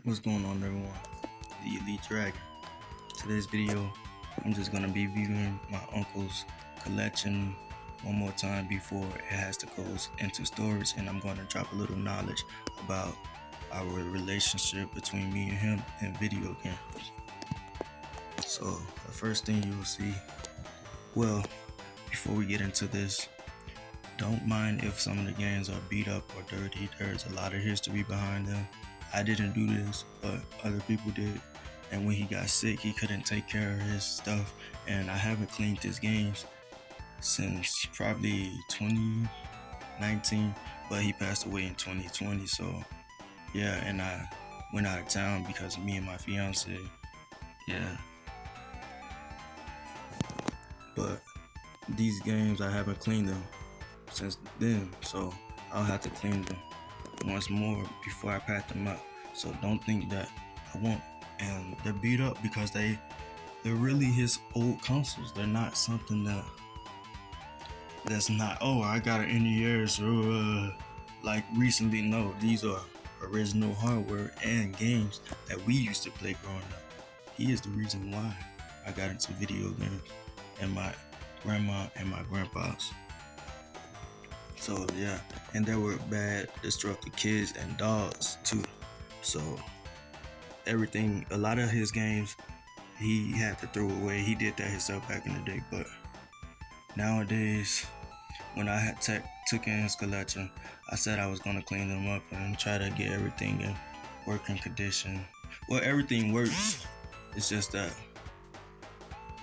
What's going on, everyone? The Elite Dragon. Today's video, I'm just gonna be viewing my uncle's collection one more time before it has to go into storage, and I'm gonna drop a little knowledge about our relationship between me and him and video games. So the first thing you will see, well, before we get into this, don't mind if some of the games are beat up or dirty. There's a lot of history behind them. I didn't do this, but other people did. And when he got sick, he couldn't take care of his stuff. And I haven't cleaned his games since probably 2019, but he passed away in 2020. So yeah, and I went out of town because of me and my fiance. Yeah, but these games I haven't cleaned them since then, so I'll have to clean them once more before I pack them up. So don't think that I won't. And they're beat up because they're really his old consoles. They're not something that's not, oh, I got an NES or like recently. No, these are original hardware and games that we used to play growing up. He is the reason why I got into video games, and my grandma and my grandpa's. So yeah, and there were bad, destructive kids and dogs too. So everything, a lot of his games, he had to throw away. He did that himself back in the day, but nowadays, when I had took in his collection, I said I was gonna clean them up and try to get everything in working condition. Well, everything works. It's just that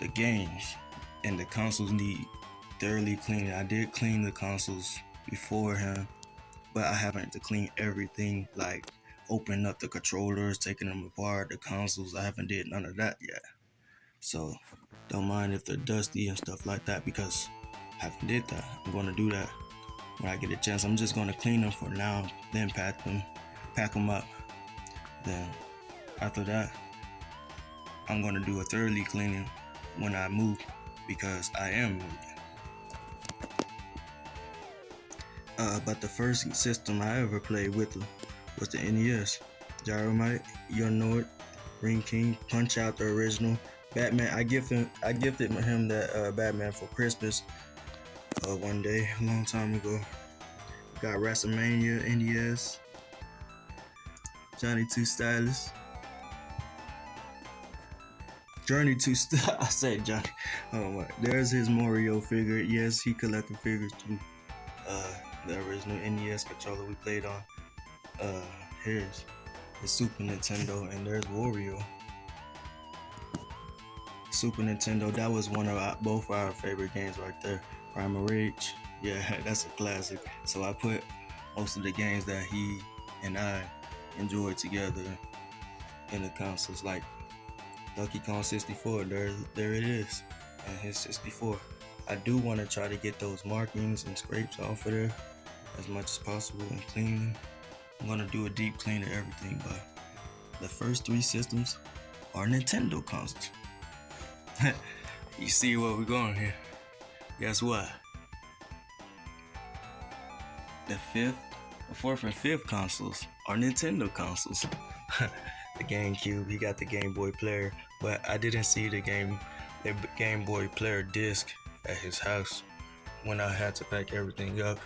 the games and the consoles need thoroughly cleaning. I did clean the consoles before him, but I haven't to clean everything, like open up the controllers, taking them apart, the consoles. I haven't did none of that yet. So don't mind if they're dusty and stuff like that, because I haven't did that. I'm gonna do that when I get a chance. I'm just gonna clean them for now, then pack them up. Then after that, I'm gonna do a thoroughly cleaning when I move, because I am moving. But the first system I ever played with was the NES. Gyromite, you know it. Ring King, Punch Out, the original. Batman, I gifted him that Batman for Christmas one day a long time ago. Got WrestleMania NES. Johnny Two Stylist. Journey to I said Johnny. Oh my. There's his Mario figure. Yes, he collected figures too. The original NES controller we played on. Here's the Super Nintendo, and there's Wario. Super Nintendo, that was one of both our favorite games right there. Primal Rage, yeah, that's a classic. So I put most of the games that he and I enjoyed together in the consoles, like Donkey Kong 64. There it is, and his 64. I do want to try to get those markings and scrapes off of there as much as possible and clean them. I'm gonna do a deep clean of everything, but the first three systems are Nintendo consoles. You see where we're going here? Guess what? The fourth and fifth consoles are Nintendo consoles. The GameCube, he got the Game Boy Player, but I didn't see the Game Boy Player disc at his house when I had to pack everything up.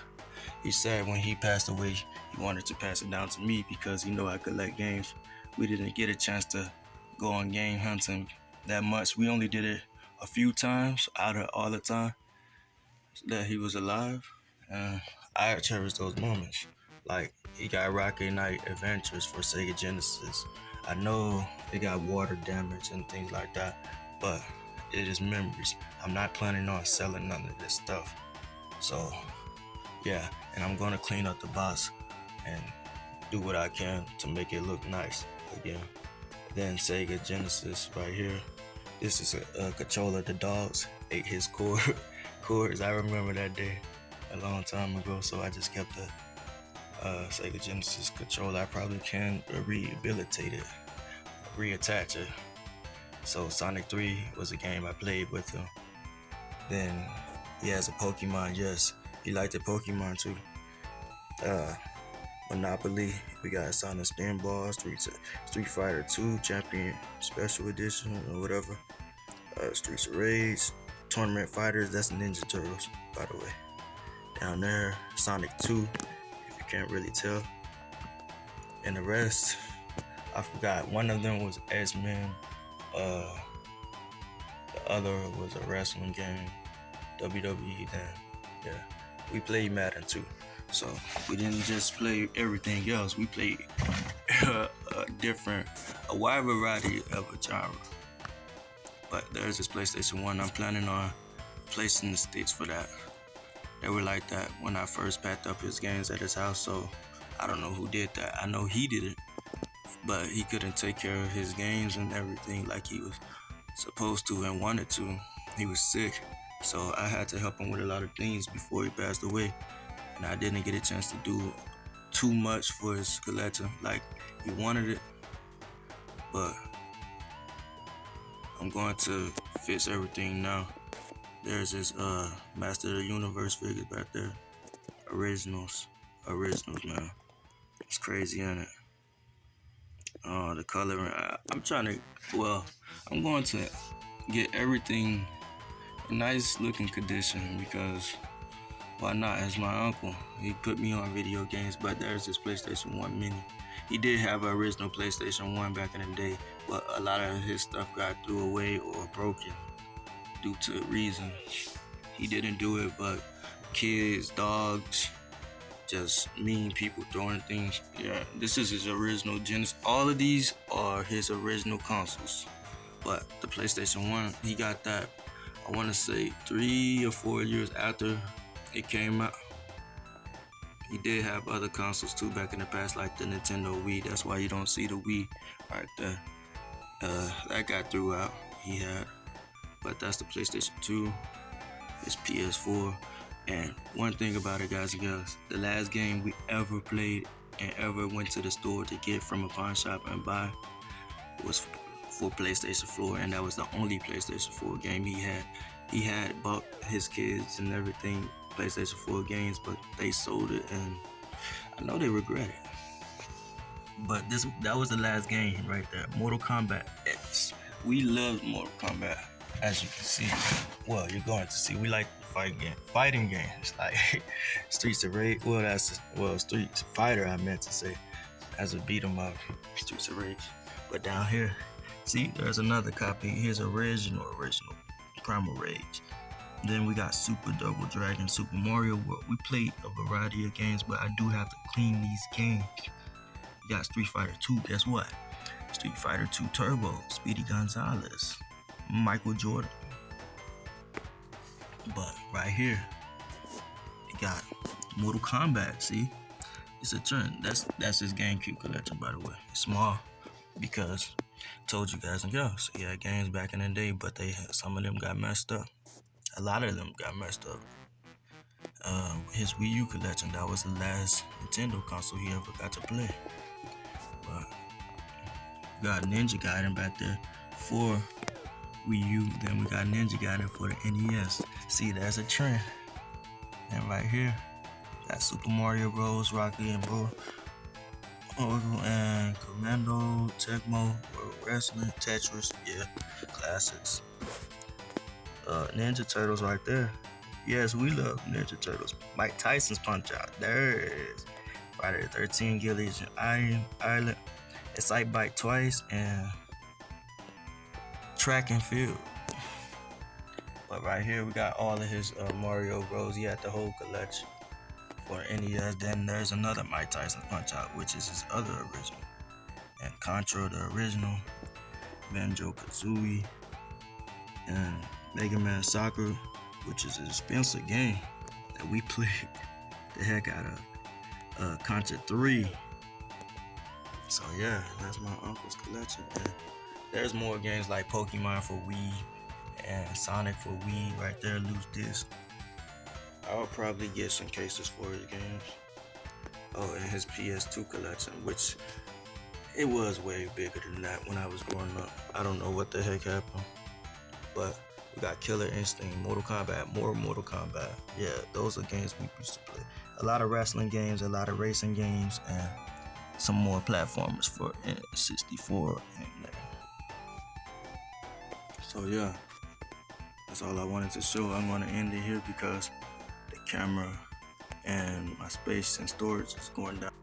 He said when he passed away, he wanted to pass it down to me because he know I collect games. We didn't get a chance to go on game hunting that much. We only did it a few times out of all the time that he was alive. I cherish those moments. Like, he got Rocket Knight Adventures for Sega Genesis. I know it got water damage and things like that, but it is memories. I'm not planning on selling none of this stuff. So yeah, and I'm gonna clean up the box and do what I can to make it look nice again. Then Sega Genesis right here. This is a controller. The dogs ate his cords. I remember that day a long time ago, so I just kept the Sega Genesis controller. I probably can rehabilitate it, reattach it. So Sonic 3 was a game I played with him. Then he has a Pokemon. Yes, he liked the Pokemon too. Monopoly. We got Sonic Spinball, Street Fighter 2 Champion Special Edition or whatever. Streets of Rage, Tournament Fighters. That's Ninja Turtles, by the way. Down there, Sonic 2, if you can't really tell. And the rest, I forgot. One of them was X-Men. The other was a wrestling game, WWE. Then, yeah, we played Madden too. So we didn't just play everything else. We played a wide variety of a genre. But there's this PlayStation 1. I'm planning on placing the sticks for that. They were like that when I first packed up his games at his house. So I don't know who did that. I know he did it, but he couldn't take care of his games and everything like he was supposed to and wanted to. He was sick, so I had to help him with a lot of things before he passed away. And I didn't get a chance to do too much for his collection like he wanted it. But I'm going to fix everything now. There's this Master of the Universe figures back there. Originals, man. It's crazy, ain't it? The coloring. I'm going to get everything in nice looking condition because why not? As my uncle, he put me on video games, but there's this PlayStation 1 Mini. He did have an original PlayStation 1 back in the day, but a lot of his stuff got threw away or broken due to reasons. He didn't do it, but kids, dogs, just mean people throwing things. Yeah, this is his original Genesis. All of these are his original consoles. But the PlayStation 1, he got that, I want to say 3 or 4 years after it came out. He did have other consoles too back in the past, like the Nintendo Wii. That's why you don't see the Wii right there. That got threw out. He had, but that's the PlayStation 2. It's PS4. And one thing about it, guys and girls, the last game we ever played and ever went to the store to get from a pawn shop and buy was for PlayStation 4, and that was the only PlayStation 4 game he had. He had bought his kids and everything PlayStation 4 games, but they sold it, and I know they regret it. But that was the last game right there, Mortal Kombat X. We loved Mortal Kombat, as you can see. Well, you're going to see. We like fighting games like Streets of Rage. Street Fighter, I meant to say, as a beat 'em up, Streets of Rage. But down here, see, there's another copy. Here's original Primal Rage. Then we got Super Double Dragon, Super Mario World. We played a variety of games, but I do have to clean these games. We got Street Fighter 2. Guess what? Street Fighter 2 Turbo, Speedy Gonzalez, Michael Jordan. But right here, we got Mortal Kombat. See, it's a trend. That's his GameCube collection, by the way. It's small because I told you guys and girls, he had games back in the day, but some of them got messed up. A lot of them got messed up. His Wii U collection, that was the last Nintendo console he ever got to play. But we got Ninja Gaiden back there for Wii U. Then we got Ninja Gaiden for the NES. See, that's a trend. And right here, got Super Mario Bros, Rocky and Bull, and Commando, Tecmo, World Wrestling, Tetris, yeah, classics. Ninja Turtles right there. Yes, we love Ninja Turtles. Mike Tyson's Punch Out. There it is. Friday the 13th, Gillies and Ireland. Excite Bike twice, and Track and Field. But right here, we got all of his Mario Bros. He had the whole collection for NES. Then there's another Mike Tyson Punch Out, which is his other original. And Contra, the original. Banjo-Kazooie. And Mega Man Soccer, which is an expensive game that we played the heck out of. Contra 3. So yeah, that's my uncle's collection. And there's more games like Pokemon for Wii and Sonic for Wii right there, loose disc. I'll probably get some cases for his games. Oh, and his PS2 collection, which it was way bigger than that when I was growing up. I don't know what the heck happened, but we got Killer Instinct, Mortal Kombat, more Mortal Kombat. Yeah, those are games we used to play. a lot of wrestling games, a lot of racing games, and some more platformers for N64. So yeah, that's all I wanted to show. I'm gonna end it here because the camera and my space and storage is going down.